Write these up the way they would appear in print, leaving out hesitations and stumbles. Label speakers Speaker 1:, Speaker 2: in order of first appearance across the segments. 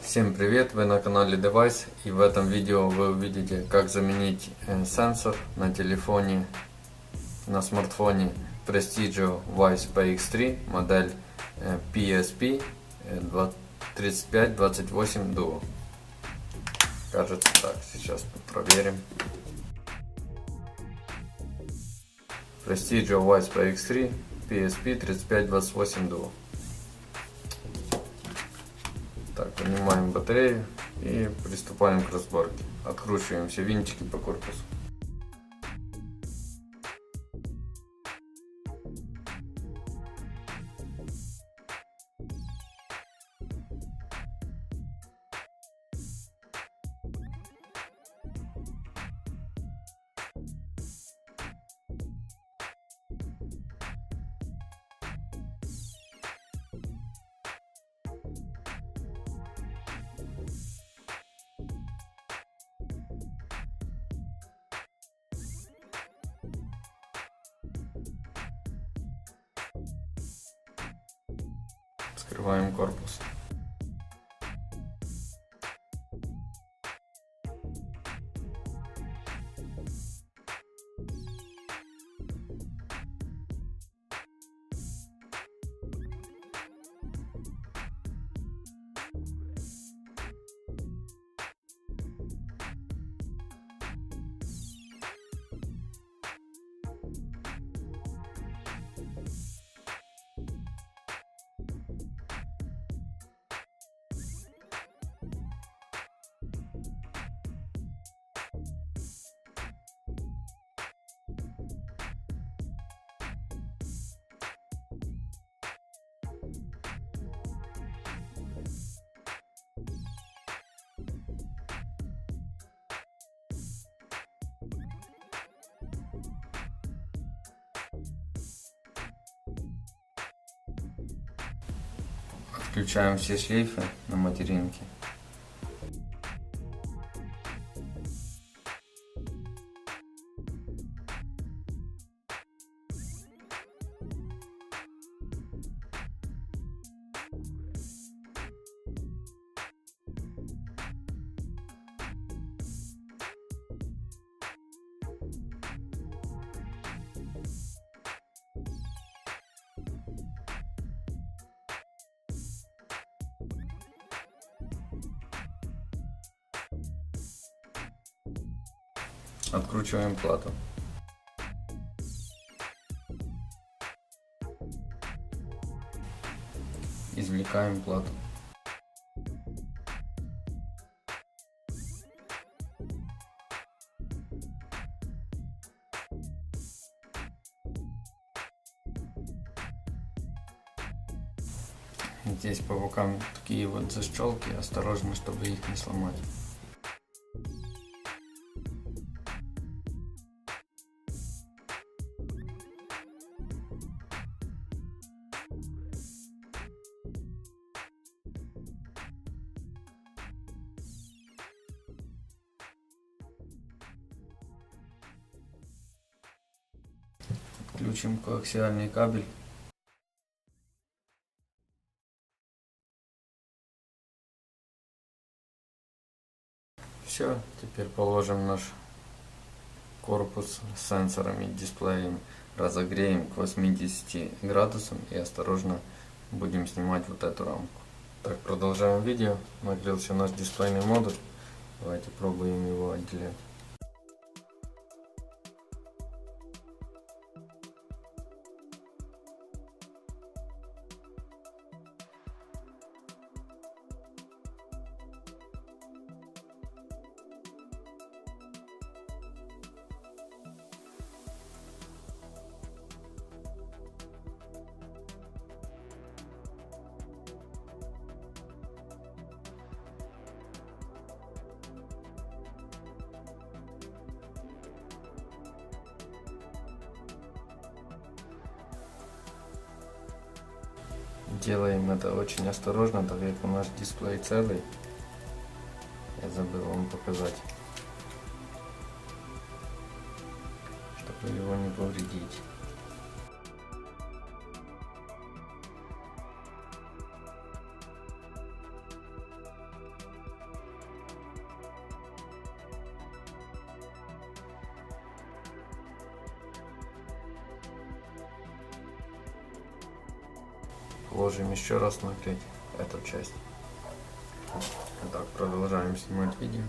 Speaker 1: Всем привет! Вы на канале Device, и в этом видео вы увидите, как заменить сенсор на телефоне, на смартфоне Prestigio Wyze PX3 модель PSP 3528 Duo. Кажется так, сейчас проверим. Prestigio Wyze PX3 PSP 3528 Duo. Так, вынимаем батарею и приступаем к разборке. Откручиваем все винтики по корпусу. Вскрываем корпус. Отключаем все шлейфы на материнке. Откручиваем плату. Извлекаем плату. Здесь по бокам такие вот защелки, осторожно, чтобы их не сломать. Включим коаксиальный кабель. Все, теперь положим наш корпус с сенсорами и дисплеем, разогреем к 80 градусам и осторожно будем снимать вот эту рамку. Так, продолжаем видео. Нагрелся наш дисплейный модуль. Давайте пробуем его отделять. Делаем это очень осторожно, так как наш дисплей целый. Я забыл вам показать, чтобы его не повредить. положим еще раз наклеить эту часть. Итак, продолжаем снимать видео.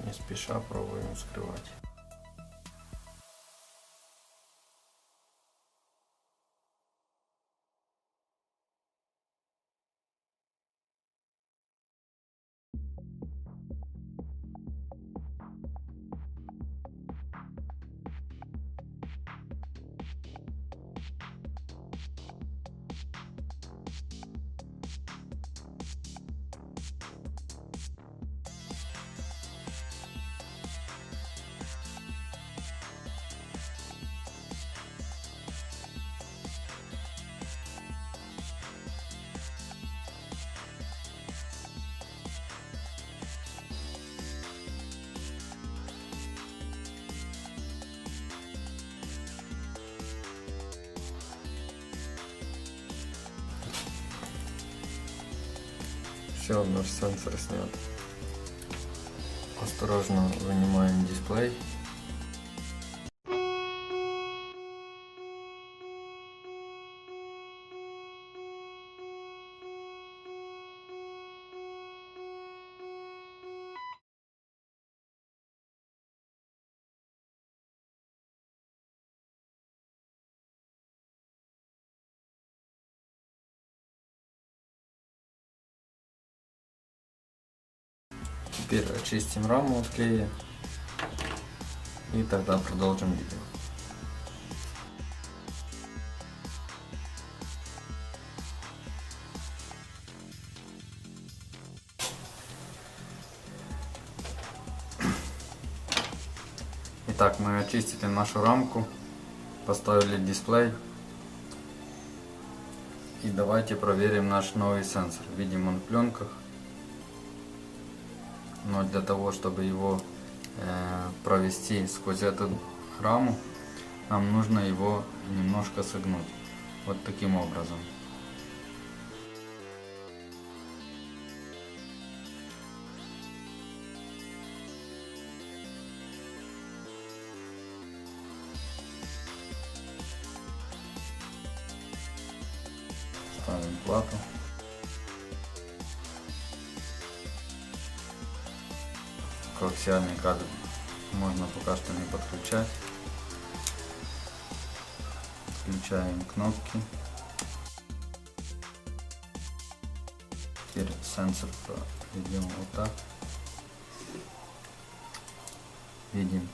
Speaker 1: Не спеша пробуем вскрывать. Все, наш сенсор снят. Осторожно вынимаем дисплей. Теперь очистим раму от клея и тогда продолжим видео. Итак, мы очистили нашу рамку, поставили дисплей и давайте проверим наш новый сенсор. Видим, он в пленках. Но для того, чтобы его провести сквозь эту раму, нам нужно его немножко согнуть. Вот таким образом. Ставим плату. Коаксиальный кабель можно пока что не подключать. Включаем кнопки. Теперь сенсор проведем вот так. Видим.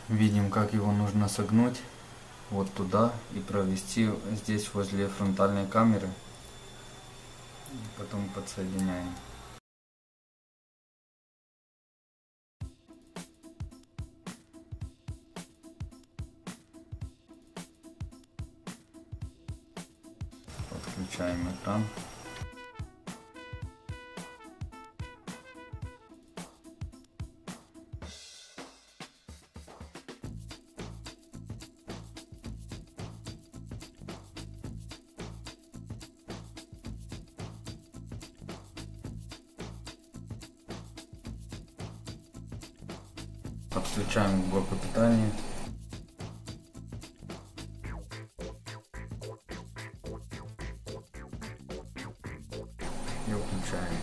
Speaker 1: Видим, как его нужно согнуть вот туда и провести здесь возле фронтальной камеры. Потом подсоединяем. Подключаем экран. Подключаем к блоку питания. И выключаем.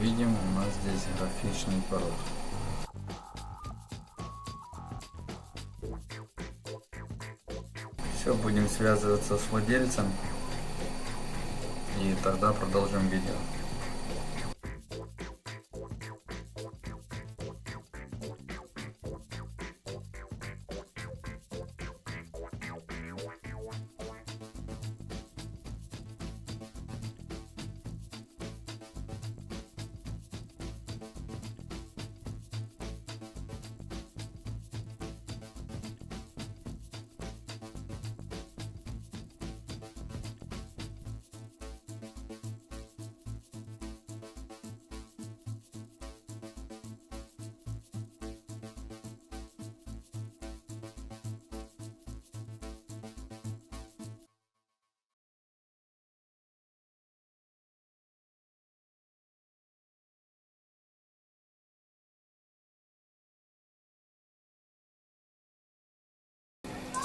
Speaker 1: Видим, у нас здесь графичный порог. Все, будем связываться с владельцем и тогда продолжим видео.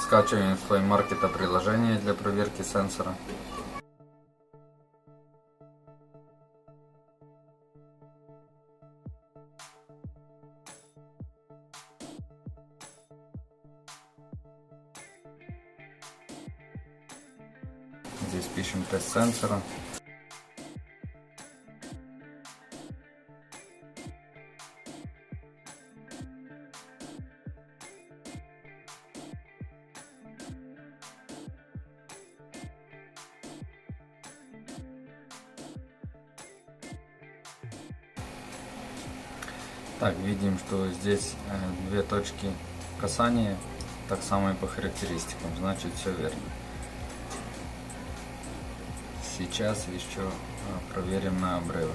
Speaker 1: Скачиваем с Play Market приложение для проверки сенсора. Здесь пишем тест сенсора. Так, видим, что здесь две точки касания, так само и по характеристикам, значит все верно. Сейчас еще проверим на обрывы.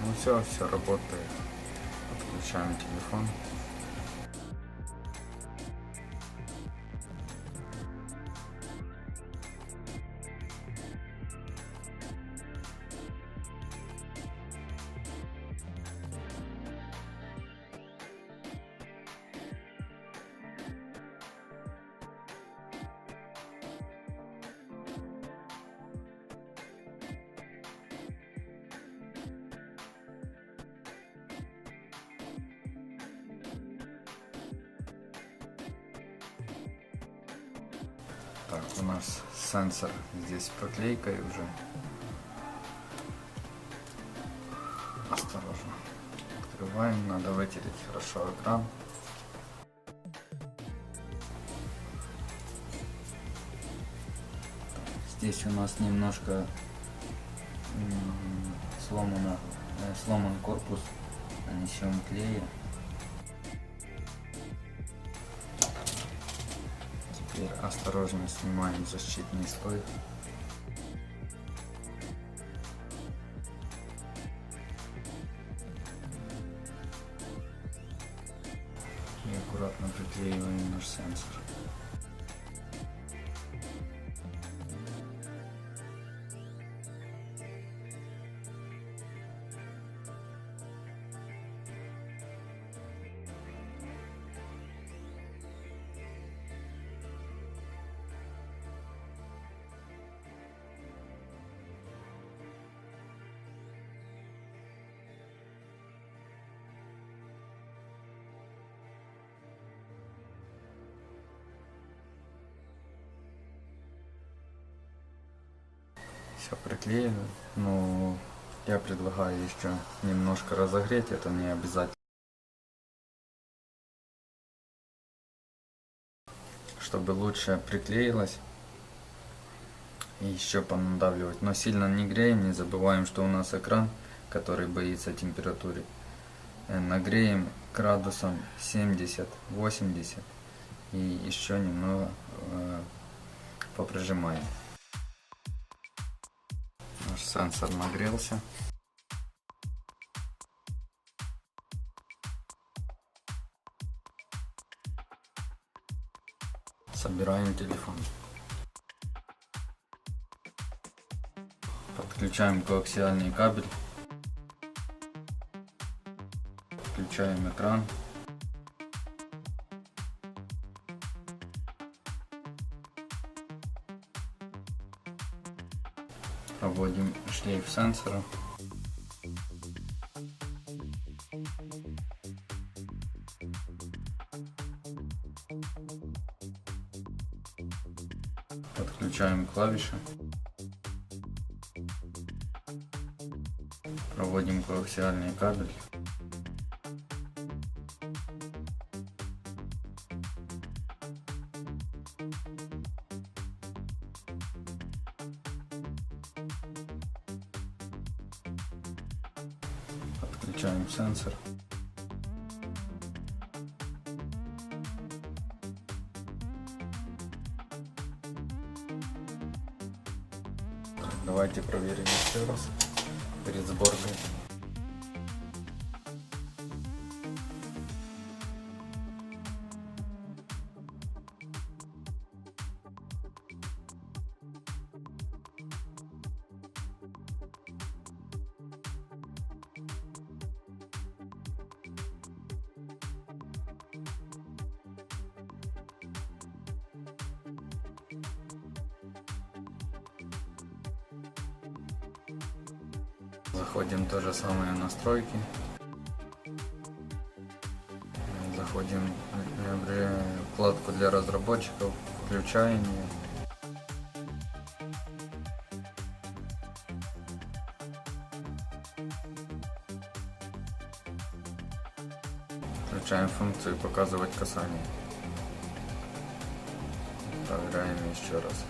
Speaker 1: Ну все работает. Отключаем телефон. Так, у нас сенсор здесь с проклейкой уже. Осторожно. Открываем, надо вытереть хорошо экран. Здесь у нас немножко сломан корпус, нанесем клея. Теперь осторожно снимаем защитный слой. И аккуратно приклеиваем наш сенсор. Все приклеено, но я предлагаю еще немножко разогреть, это не обязательно. Чтобы лучше приклеилось, и еще понадавливать, но сильно не греем, не забываем, что у нас экран, который боится температуры. Нагреем градусом 70-80 и еще немного поприжимаем. Наш сенсор нагрелся. Собираем телефон. Подключаем коаксиальный кабель. Включаем экран. Проводим шлейф сенсора. Подключаем клавиши. Проводим коаксиальный кабель. Подключаем сенсор. Давайте проверим еще раз перед сборкой. Заходим в то же самое настройки. Заходим в вкладку для разработчиков, включаем ее. Включаем функцию «Показывать касание». Проверяем еще раз.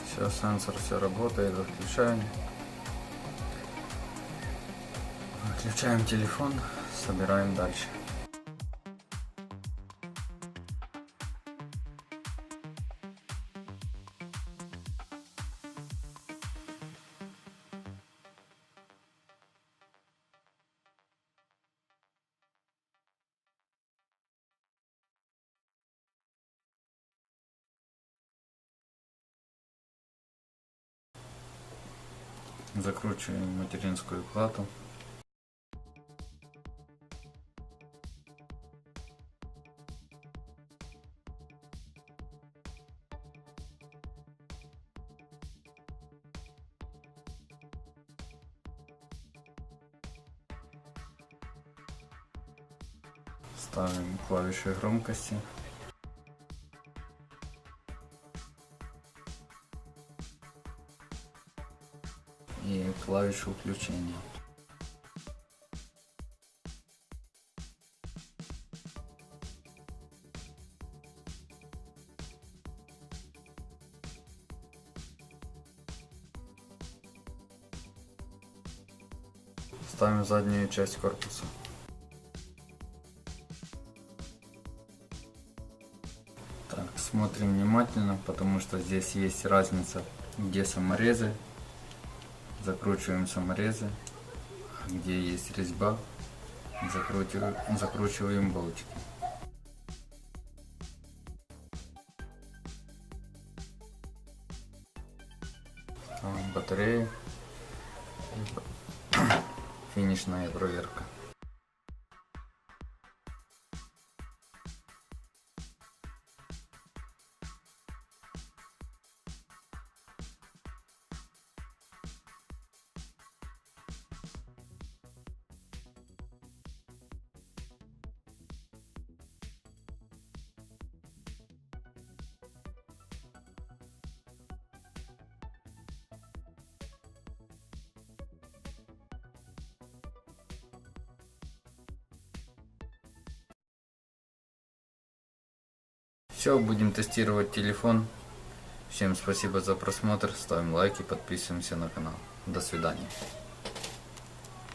Speaker 1: Все, сенсор все работает, отключаем. Включаем телефон, собираем дальше. Закручиваем материнскую плату. Ставим клавиши громкости. И клавишу включения. Ставим заднюю часть корпуса. Так, смотрим внимательно, потому что здесь есть разница, где саморезы. Закручиваем саморезы, где есть резьба, закручиваем болтики. Ставим батарею. Финишная проверка. Все, будем тестировать телефон. Всем спасибо за просмотр, ставим лайки, подписываемся на канал. До свидания.